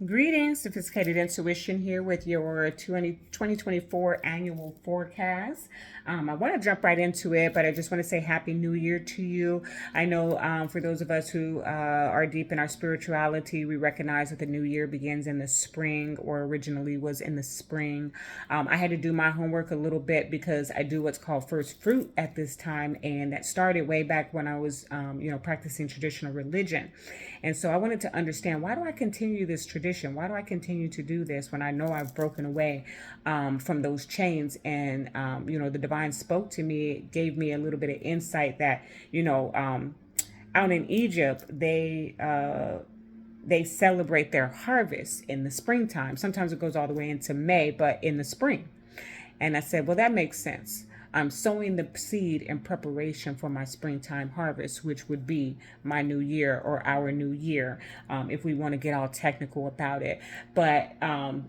Greetings, Sophisticated Intuition here with your 2024 annual forecast. I want to jump right into it, but I just want to say Happy New Year to you. I know for those of us who are deep in our spirituality, we recognize that the new year begins in the spring, or originally was in the spring. I had to do my homework a little bit because I do what's called first fruit at this time, and that started way back when I was, practicing traditional religion. And so I wanted to understand, why do I continue this tradition? Why do I continue to do this when I know I've broken away from those chains? And, the divine spoke to me, gave me a little bit of insight that, out in Egypt, they celebrate their harvest in the springtime. Sometimes it goes all the way into May, but in the spring. And I said, well, that makes sense. I'm sowing the seed in preparation for my springtime harvest, which would be my new year, or our new year, if we want to get all technical about it. But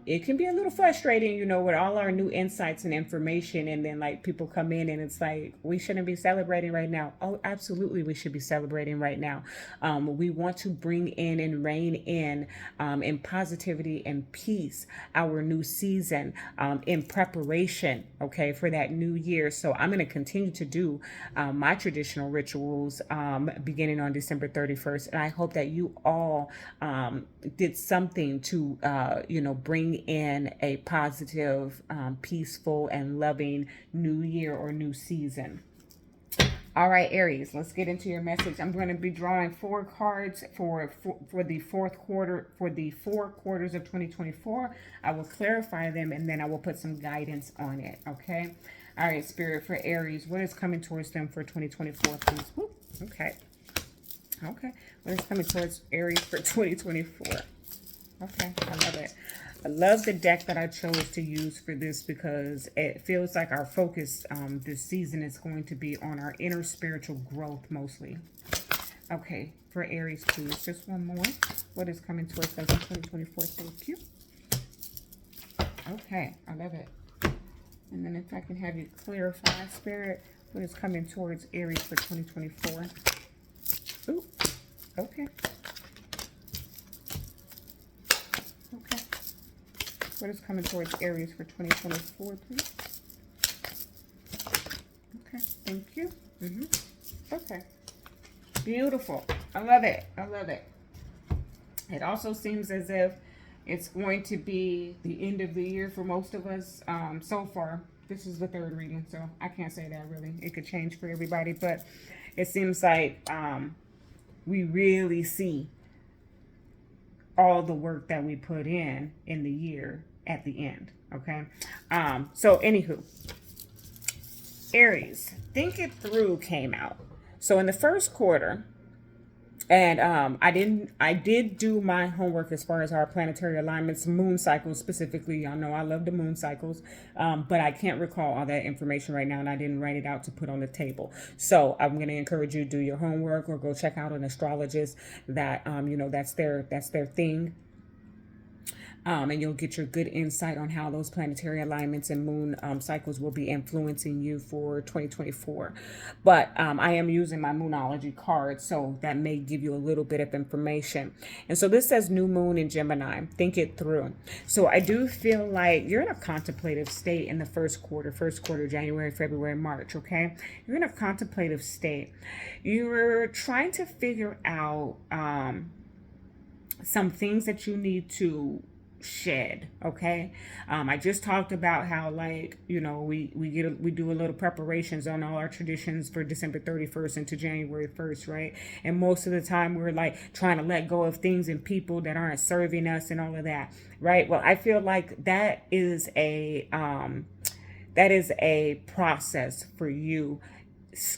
it can be a little frustrating, with all our new insights and information. And then, like, people come in and it's like, we shouldn't be celebrating right now. Oh, absolutely, we should be celebrating right now. We want to bring in and rein in positivity and peace, our new season, in preparation, okay, for that new year. So I'm going to continue to do my traditional rituals beginning on December 31st. And I hope that you all did something to, bring in a positive, peaceful, and loving new year or new season. All right, Aries, let's get into your message. I'm going to be drawing 4 cards for the fourth quarter, for the 4 quarters of 2024. I will clarify them, and then I will put some guidance on it, okay? All right, Spirit, for Aries, what is coming towards them for 2024, please? Whoop, okay. Okay, what is coming towards Aries for 2024? Okay, I love it. I love the deck that I chose to use for this because it feels like our focus this season is going to be on our inner spiritual growth mostly. Okay, for Aries, please, just one more. What is coming towards us in 2024? Thank you. Okay, I love it. And then if I can have you clarify, Spirit, what is coming towards Aries for 2024? Ooh, okay. Okay. What is coming towards Aries for 2024, please? Okay, thank you. Okay. Beautiful. I love it. I love it. It also seems as if it's going to be the end of the year for most of us. So far, this is the 3rd reading, so I can't say that really. It could change for everybody, but it seems like we really see all the work that we put in the year at the end, okay? So anywho, Aries, Think It Through came out. So in the first quarter, and I did do my homework as far as our planetary alignments, moon cycles specifically. Y'all know I love the moon cycles, but I can't recall all that information right now, and I didn't write it out to put on the table. So I'm going to encourage you to do your homework, or go check out an astrologist that that's their thing. And you'll get your good insight on how those planetary alignments and moon cycles will be influencing you for 2024. But I am using my Moonology card, so that may give you a little bit of information. And so this says new moon in Gemini. Think it through. So I do feel like you're in a contemplative state in the first quarter, January, February, March, okay? You're in a contemplative state. You're trying to figure out some things that you need to shed, okay? I just talked about how, like, we do a little preparations on all our traditions for December 31st into January 1st, right? And most of the time we're like trying to let go of things and people that aren't serving us and all of that, right? Well, I feel like that is a process for you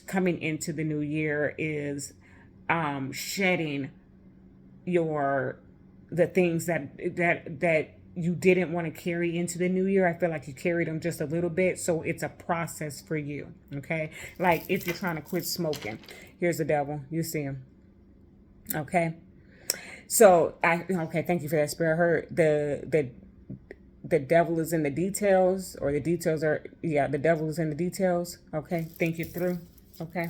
coming into the new year, is shedding the things that you didn't want to carry into the new year. I feel like you carried them just a little bit, so it's a process for you, okay? Like if you're trying to quit smoking, here's the devil, you see him, okay? So thank you for that, Spirit. I heard the devil is in the details, or the devil is in the details, okay? Think it through, okay?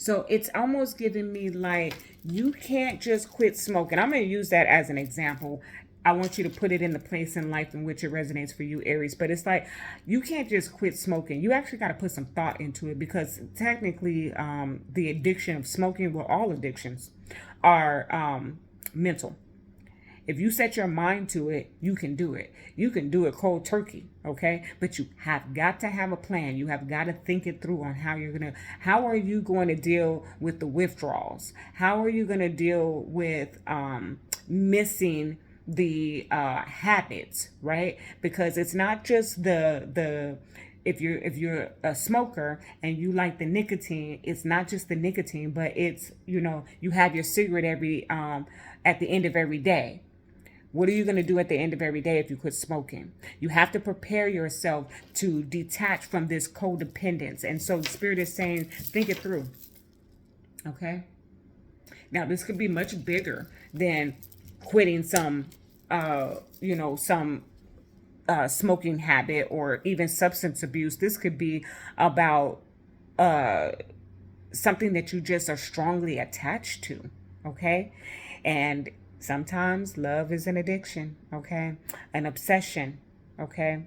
So it's almost giving me like, you can't just quit smoking. I'm going to use that as an example. I want you to put it in the place in life in which it resonates for you, Aries. But it's like, you can't just quit smoking. You actually got to put some thought into it, because technically the addiction of smoking, well, all addictions are mental. If you set your mind to it, you can do it. You can do it cold turkey, okay? But you have got to have a plan. You have got to think it through on how are you going to deal with the withdrawals? How are you going to deal with missing the habits, right? Because it's not just the if you're a smoker and you like the nicotine, it's not just the nicotine, but it's, you have your cigarette every at the end of every day. What are you going to do at the end of every day if you quit smoking? You have to prepare yourself to detach from this codependence. And so the Spirit is saying, think it through. Okay? Now, this could be much bigger than quitting some smoking habit or even substance abuse. This could be about something that you just are strongly attached to. Okay? And sometimes love is an addiction, okay? An obsession, okay?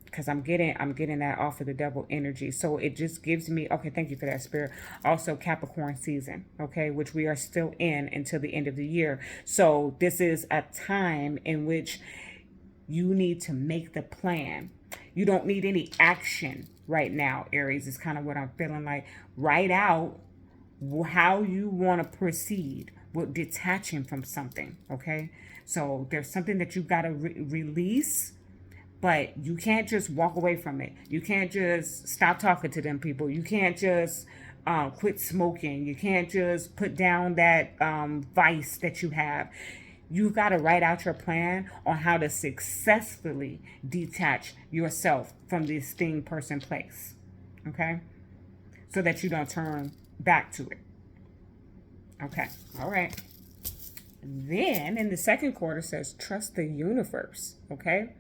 Because I'm getting that off of the double energy. So it just gives me, okay, thank you for that, Spirit. Also Capricorn season, okay, which we are still in until the end of the year. So this is a time in which you need to make the plan. You don't need any action right now, Aries, is kind of what I'm feeling like. Write out how you want to proceed with detaching from something, okay? So there's something that you've got to release, but you can't just walk away from it. You can't just stop talking to them people. You can't just quit smoking. You can't just put down that vice that you have. You've got to write out your plan on how to successfully detach yourself from this thing, person, place, okay? So that you don't turn back to it. Okay. All right. Then in the second quarter says trust the universe. Okay.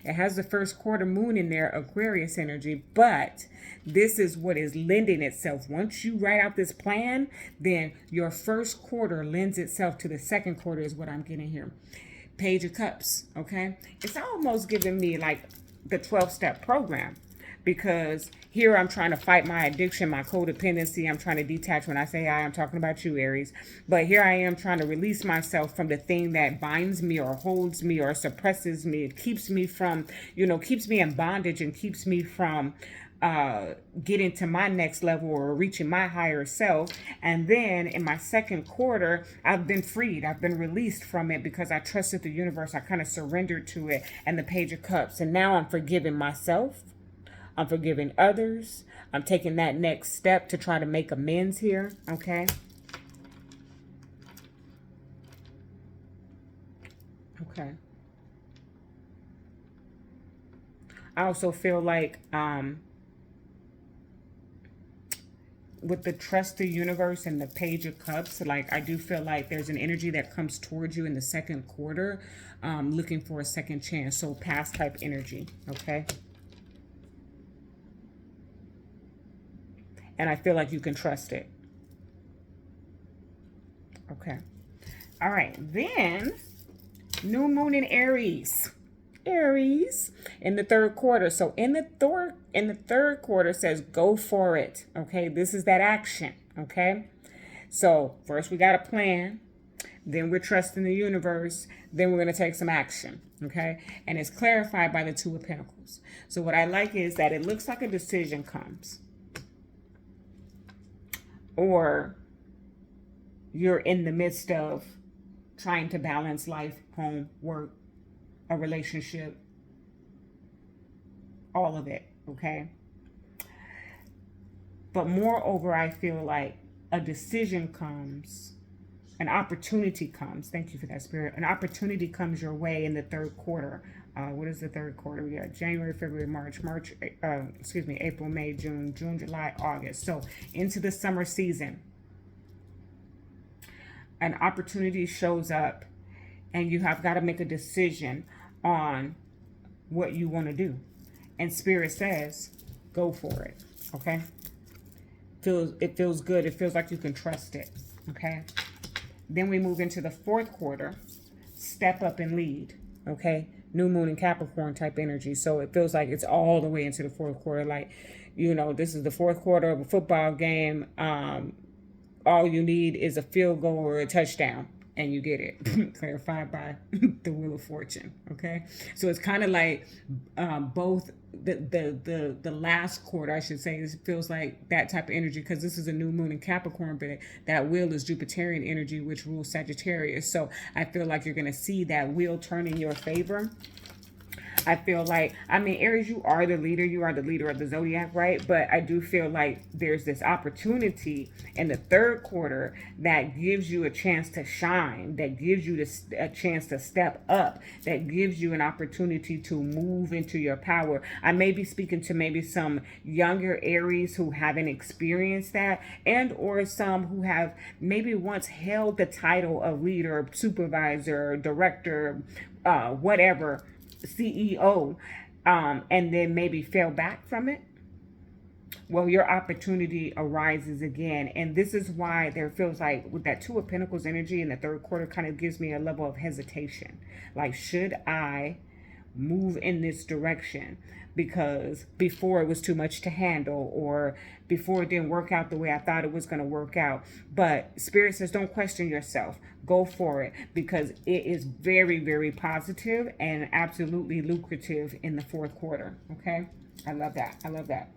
It has the first quarter moon in there, Aquarius energy, but this is what is lending itself. Once you write out this plan, then your first quarter lends itself to the second quarter, is what I'm getting here. Page of Cups. Okay. It's almost giving me like the 12-step program. Because here I'm trying to fight my addiction, my codependency. I'm trying to detach. When I say I'm talking about you, Aries. But here I am trying to release myself from the thing that binds me or holds me or suppresses me. It keeps me from, keeps me in bondage and keeps me from getting to my next level or reaching my higher self. And then in my second quarter, I've been freed. I've been released from it because I trusted the universe. I kind of surrendered to it. And the Page of Cups. And now I'm forgiving myself. I'm forgiving others. I'm taking that next step to try to make amends here, okay? Okay. I also feel like with the trust the universe and the Page of Cups, like I do feel like there's an energy that comes towards you in the second quarter, looking for a second chance. So past type energy, okay? And I feel like you can trust it. Okay. All right. Then new moon in Aries. Aries in the third quarter. So in the third quarter says go for it. Okay. This is that action. Okay. So first we got a plan. Then we're trusting the universe. Then we're going to take some action. Okay. And it's clarified by the Two of Pentacles. So what I like is that it looks like a decision comes. Or you're in the midst of trying to balance life, home, work, a relationship, all of it, okay? But moreover, I feel like a decision comes, an opportunity comes. Thank you for that, Spirit. An opportunity comes your way in the third quarter. What is the third quarter? We got January, February, April, May, June, July, August. So into the summer season, an opportunity shows up and you have got to make a decision on what you want to do. And Spirit says, go for it. Okay. It feels good. It feels like you can trust it. Okay. Then we move into the fourth quarter, step up and lead. Okay, new moon and Capricorn type energy. So it feels like it's all the way into the fourth quarter. Like, this is the fourth quarter of a football game. All you need is a field goal or a touchdown, and you get it. Clarified by the Wheel of Fortune. Okay, so it's kind of like both the last quarter, I should say, it feels like that type of energy, because this is a new moon in Capricorn, but that wheel is Jupiterian energy, which rules Sagittarius. So I feel like you're going to see that wheel turn in your favor. I feel like, Aries, you are the leader. You are the leader of the zodiac, right? But I do feel like there's this opportunity in the third quarter that gives you a chance to shine, that gives you a chance to step up, that gives you an opportunity to move into your power. I may be speaking to maybe some younger Aries who haven't experienced that, and or some who have maybe once held the title of leader, supervisor, director, whatever, CEO, and then maybe fell back from it. Well, your opportunity arises again. And this is why there feels like with that Two of Pentacles energy in the third quarter kind of gives me a level of hesitation. Like, should I move in this direction? Because before it was too much to handle, or before it didn't work out the way I thought it was going to work out. But Spirit says, don't question yourself. Go for it, because it is very, very positive and absolutely lucrative in the fourth quarter. Okay. I love that. I love that.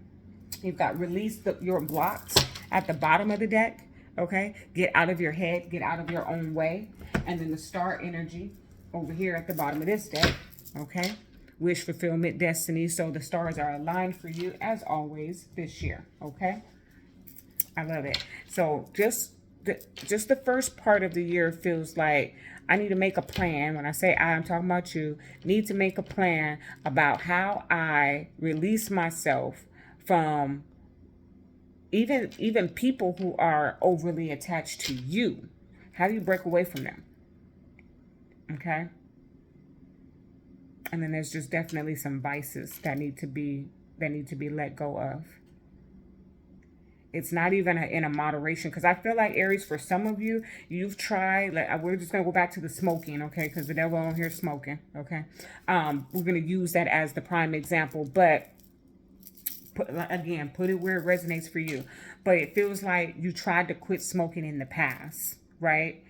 You've got release your blocks at the bottom of the deck. Okay. Get out of your head. Get out of your own way. And then the star energy over here at the bottom of this deck. Okay. Wish fulfillment, destiny. So the stars are aligned for you as always this year. Okay. I love it. So just the first part of the year feels like I need to make a plan. When I say I'm talking about you. Need to make a plan about how I release myself from even people who are overly attached to you. How do you break away from them? Okay. And then there's just definitely some vices that need to be let go of. It's not even in a moderation, because I feel like, Aries, for some of you, you've tried, like, we're just going to go back to the smoking, okay, because the devil on here smoking, okay. We're going to use that as the prime example, but put it where it resonates for you. But it feels like you tried to quit smoking in the past, right?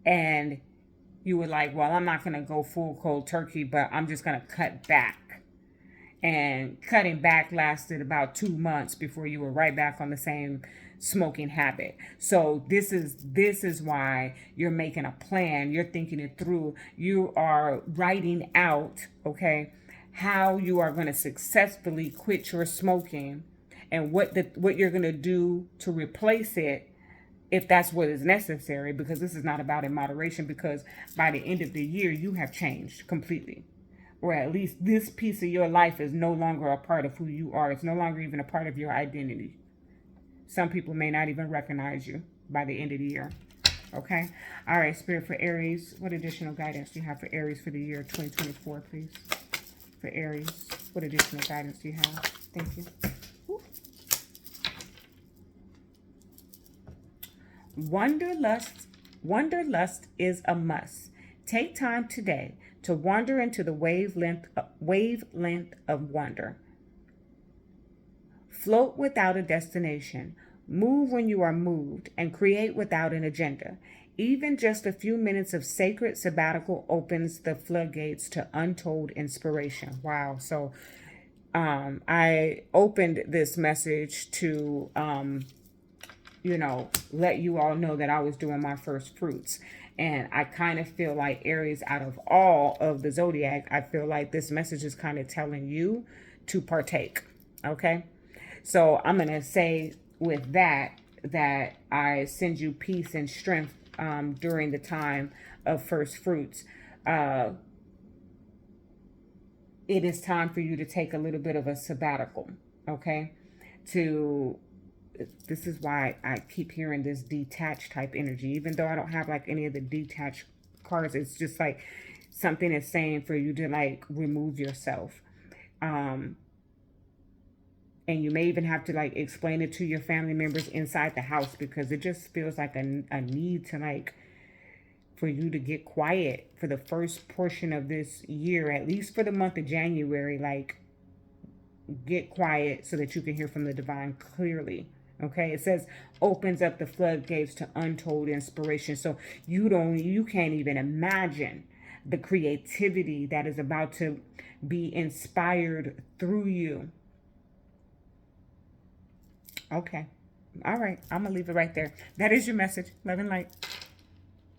And you were like, well, I'm not going to go full cold turkey, but I'm just going to cut back. And cutting back lasted about 2 months before you were right back on the same smoking habit. So this is why you're making a plan. You're thinking it through. You are writing out, okay, how you are going to successfully quit your smoking, and what you're going to do to replace it, if that's what is necessary, because this is not about in moderation, because by the end of the year, you have changed completely. Or at least this piece of your life is no longer a part of who you are. It's no longer even a part of your identity. Some people may not even recognize you by the end of the year. Okay? All right, Spirit, for Aries, what additional guidance do you have for Aries for the year 2024, please? For Aries, what additional guidance do you have? Thank you. Ooh. Wanderlust is a must. Take time today to wander into the wavelength of wonder. Float without a destination. Move when you are moved, and create without an agenda. Even just a few minutes of sacred sabbatical opens the floodgates to untold inspiration. Wow. So I opened this message to, let you all know that I was doing my first fruits. And I kind of feel like, Aries, out of all of the zodiac, I feel like this message is kind of telling you to partake. Okay. So I'm going to say with that I send you peace and strength during the time of first fruits. It is time for you to take a little bit of a sabbatical. Okay. This is why I keep hearing this detached type energy, even though I don't have like any of the detached cards. It's just like something is saying for you to like remove yourself. And you may even have to like explain it to your family members inside the house, because it just feels like a need to like for you to get quiet for the first portion of this year, at least for the month of January. Like, get quiet so that you can hear from the divine clearly. Okay, it says opens up the floodgates to untold inspiration. So you can't even imagine the creativity that is about to be inspired through you. Okay. All right. I'm going to leave it right there. That is your message. Love and light.